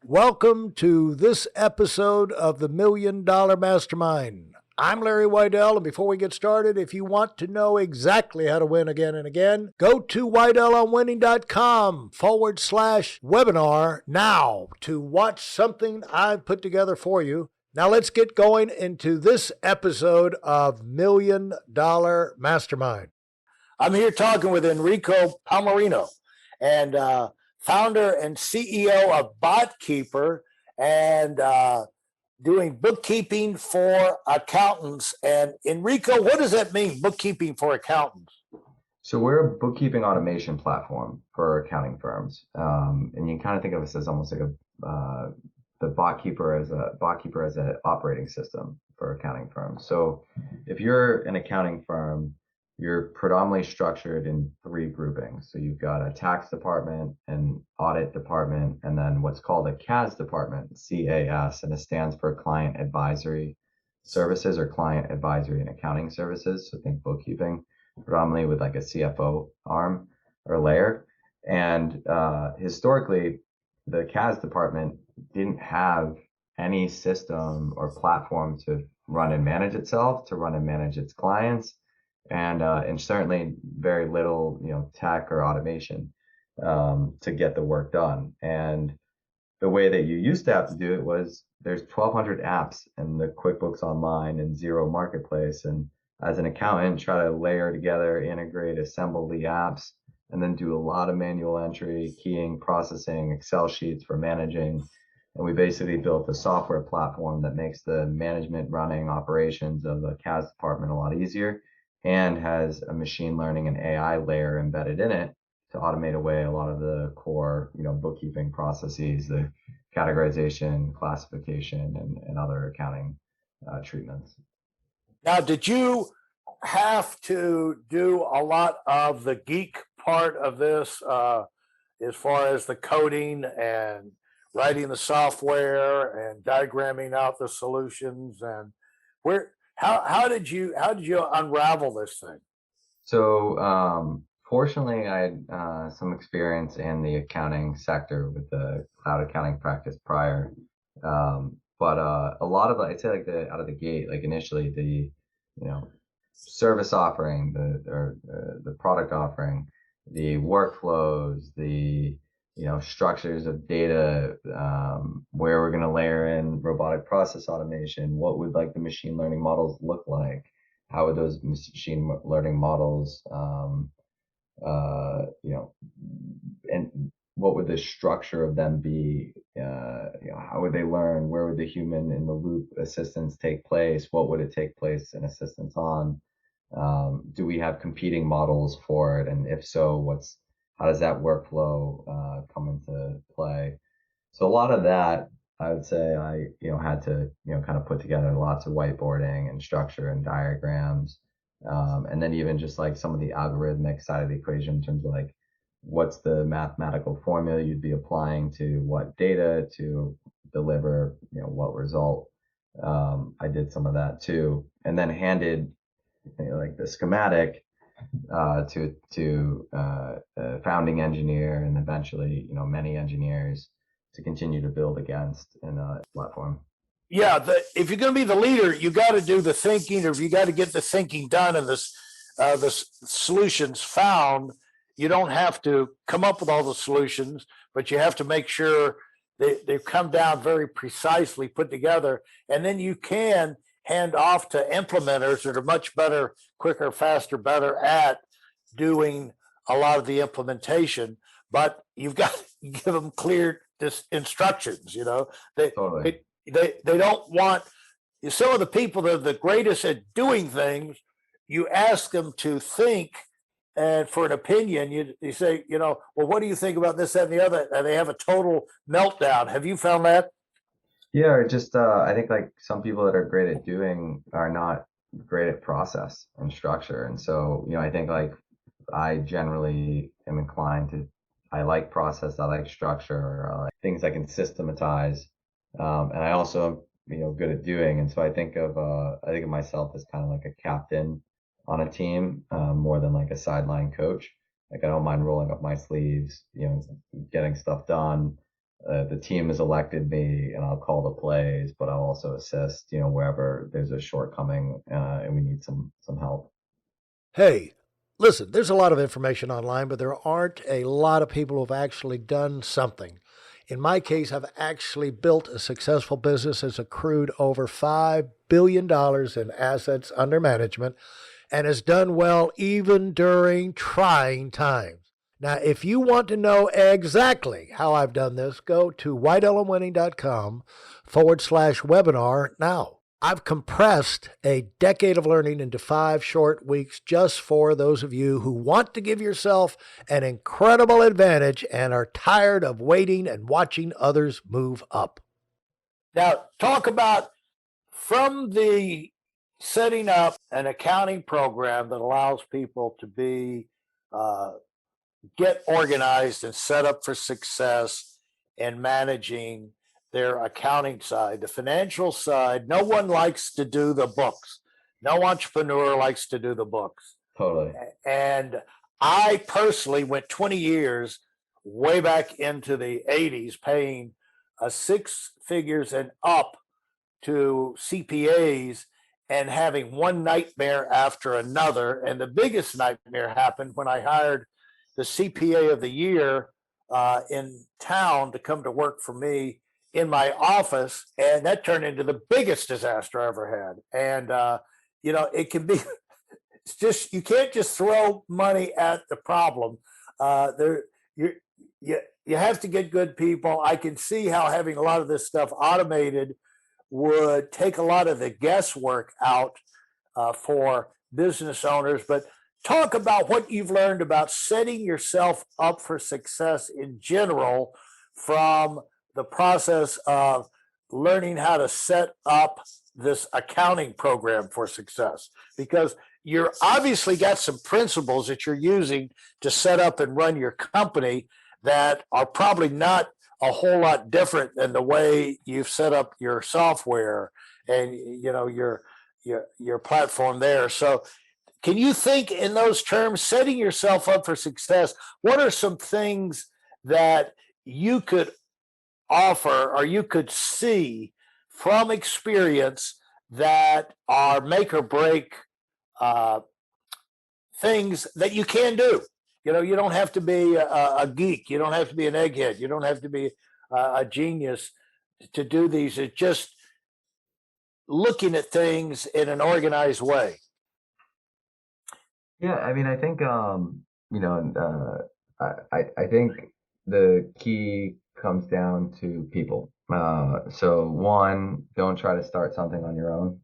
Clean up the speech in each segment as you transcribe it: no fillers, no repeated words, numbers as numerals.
Welcome to this episode of the $1 Million Mastermind. I'm Larry Weidel, and before we get started, if you want to know exactly how to win again and again, go to weidelonwinning.com/webinar now to watch something I've put together for you. Now let's get going into this episode of $1 Million Mastermind. I'm here talking with Enrico Palmerino, and founder and CEO of Botkeeper, and doing bookkeeping for accountants. And Enrico, what does that mean, bookkeeping for accountants? So we're a bookkeeping automation platform for accounting firms, and you can kind of think of us as almost like the Botkeeper as an operating system for accounting firms. So if you're an accounting firm, you're predominantly structured in three groupings. So you've got a tax department, an audit department, and then what's called a CAS department, CAS, and it stands for Client Advisory Services or Client Advisory and Accounting Services. So think bookkeeping, predominantly with like a CFO arm or layer. And historically, the CAS department didn't have any system or platform to run and manage itself, to run and manage its clients, and certainly very little, tech or automation to get the work done. And the way that you used to have to do it was there's 1,200 apps in the QuickBooks Online and Xero Marketplace, and as an accountant, try to layer together, integrate, assemble the apps, and then do a lot of manual entry, keying, processing, Excel sheets for managing. And we basically built a software platform that makes the management running operations of the CAS department a lot easier, and has a machine learning and AI layer embedded in it to automate away a lot of the core, bookkeeping processes, the categorization, classification, and other accounting treatments. Now, did you have to do a lot of the geek part of this, as far as the coding and writing the software and diagramming out the solutions? And where how did you unravel this thing? So, fortunately, I had some experience in the accounting sector with the cloud accounting practice prior. But a lot of, I'd say, like out of the gate, like initially service offering, the product offering, the workflows, the structures of data, where we're going to layer in robotic process automation, what would like the machine learning models look like, how would those machine learning models, and what would the structure of them be? How would they learn? Where would the human in the loop assistance take place? What would it take place in assistance on? Do we have competing models for it? And if so, how does that workflow come into play? So a lot of that, I would say I, had to, kind of put together lots of whiteboarding and structure and diagrams. And then even just like some of the algorithmic side of the equation in terms of like, what's the mathematical formula you'd be applying to what data to deliver, what result. I did some of that too, and then handed, like the schematic to a founding engineer, and eventually, many engineers to continue to build against in a platform. Yeah, if you're going to be the leader, you got to do the thinking, or if you got to get the thinking done and the solutions found. You don't have to come up with all the solutions, but you have to make sure they've come down very precisely put together, and then you can hand off to implementers that are much better, quicker, faster, better at doing a lot of the implementation. But you've got to give them clear instructions. They, Totally. they don't want some of the people that are the greatest at doing things. You ask them to think, and for an opinion, you say, well, what do you think about this, that, and the other? And they have a total meltdown. Have you found that? Yeah, or just I think like some people that are great at doing are not great at process and structure. And so, I think like I generally am inclined to, I like process, I like structure, I like things I can systematize. And I also am, good at doing. And so I think of myself as kind of like a captain on a team, more than like a sideline coach. Like I don't mind rolling up my sleeves, getting stuff done, The team has elected me, and I'll call the plays, but I'll also assist, wherever there's a shortcoming and we need some help. Hey, listen, there's a lot of information online, but there aren't a lot of people who've actually done something. In my case, I've actually built a successful business that's accrued over $5 billion in assets under management and has done well even during trying times. Now, if you want to know exactly how I've done this, go to whitelmwinning.com/webinar now. I've compressed a decade of learning into 5 short weeks just for those of you who want to give yourself an incredible advantage and are tired of waiting and watching others move up. Now, talk about from the setting up an accounting program that allows people to be uh, get organized and set up for success in managing their accounting side, the financial side. No one likes to do the books. No entrepreneur likes to do the books. Totally. And I personally went 20 years way back into the 80s paying 6 figures and up to CPAs and having one nightmare after another. And the biggest nightmare happened when I hired the CPA of the year in town to come to work for me in my office. And that turned into the biggest disaster I ever had. And, it can be, it's just, you can't just throw money at the problem. There, you have to get good people. I can see how having a lot of this stuff automated would take a lot of the guesswork out for business owners. But talk about what you've learned about setting yourself up for success in general from the process of learning how to set up this accounting program for success. Because you're obviously got some principles that you're using to set up and run your company that are probably not a whole lot different than the way you've set up your software and your platform there. So can you think in those terms, setting yourself up for success? What are some things that you could offer or you could see from experience that are make or break uh, things that you can do? You don't have to be a geek. You don't have to be an egghead. You don't have to be a genius to do these. It's just looking at things in an organized way. Yeah, I mean, I think I think the key comes down to people. So one, don't try to start something on your own,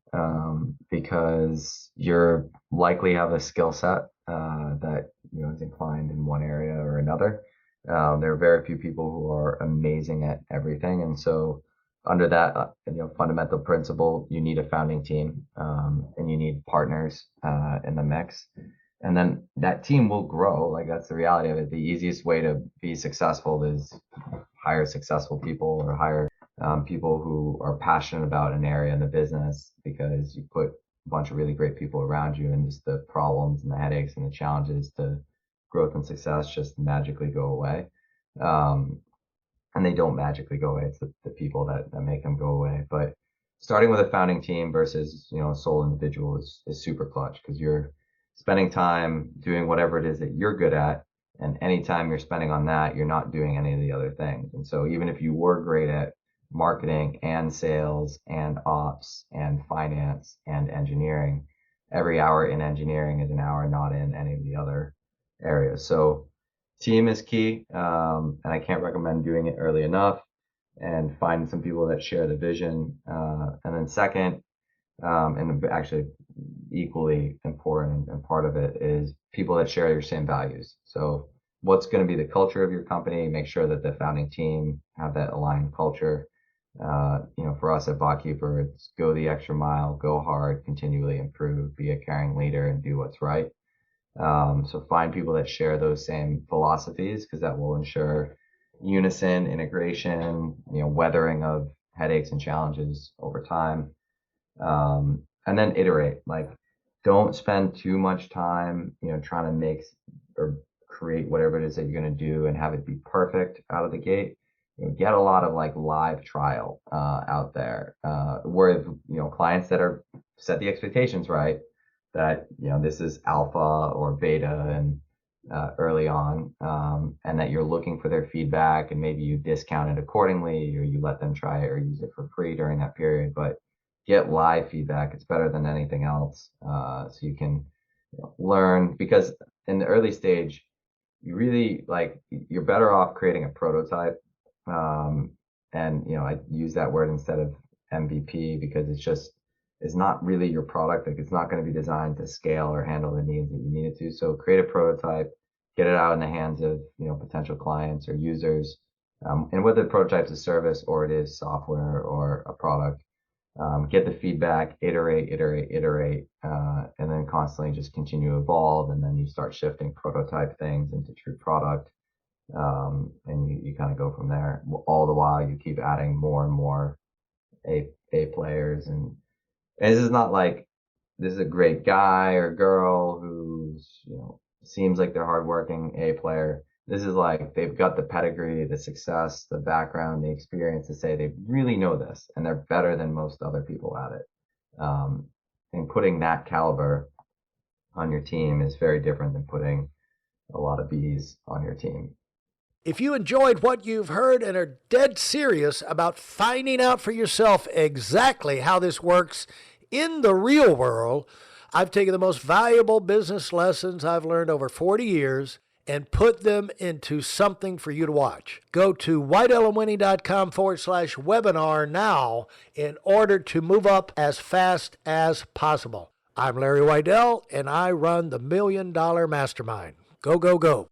because you're likely have a skill set that is inclined in one area or another. There are very few people who are amazing at everything, and so under that fundamental principle, you need a founding team, and you need partners in the mix, and then that team will grow. Like, that's the reality of it. The easiest way to be successful is hire successful people, or hire people who are passionate about an area in the business, because you put a bunch of really great people around you, and just the problems and the headaches and the challenges to growth and success just magically go away. Um, and they don't magically go away. It's the people that make them go away. But starting with a founding team versus a sole individual is super clutch, because you're spending time doing whatever it is that you're good at, and anytime you're spending on that, you're not doing any of the other things. And so even if you were great at marketing and sales and ops and finance and engineering, every hour in engineering is an hour not in any of the other areas. So team is key, and I can't recommend doing it early enough, and find some people that share the vision. And then second, and actually equally important and part of it, is people that share your same values. So what's going to be the culture of your company? Make sure that the founding team have that aligned culture. For us at Botkeeper, it's go the extra mile, go hard, continually improve, be a caring leader, and do what's right. So find people that share those same philosophies, because that will ensure unison, integration, weathering of headaches and challenges over time. And then iterate. Like, don't spend too much time, trying to make or create whatever it is that you're going to do and have it be perfect out of the gate. get a lot of like live trial out there where clients that are set the expectations right, that this is alpha or beta and early on, and that you're looking for their feedback, and maybe you discount it accordingly, or you let them try it or use it for free during that period. But get live feedback. It's better than anything else. So you can learn, because in the early stage, you're better off creating a prototype. And I use that word instead of MVP, because it's not really your product. Like, it's not going to be designed to scale or handle the needs that you need it to. So create a prototype, get it out in the hands of potential clients or users, and whether the prototype's a service or it is software or a product, get the feedback, iterate, and then constantly just continue to evolve. And then you start shifting prototype things into true product. And you kind of go from there. All the while you keep adding more and more A players. And this is not like this is a great guy or girl who's seems like they're hardworking A player. This is like they've got the pedigree, the success, the background, the experience to say they really know this, and they're better than most other people at it. And putting that caliber on your team is very different than putting a lot of Bs on your team. If you enjoyed what you've heard and are dead serious about finding out for yourself exactly how this works in the real world, I've taken the most valuable business lessons I've learned over 40 years and put them into something for you to watch. Go to whiteelementwinning.com/webinar now in order to move up as fast as possible. I'm Larry Weidel, and I run the $1 Million Mastermind. Go, go, go.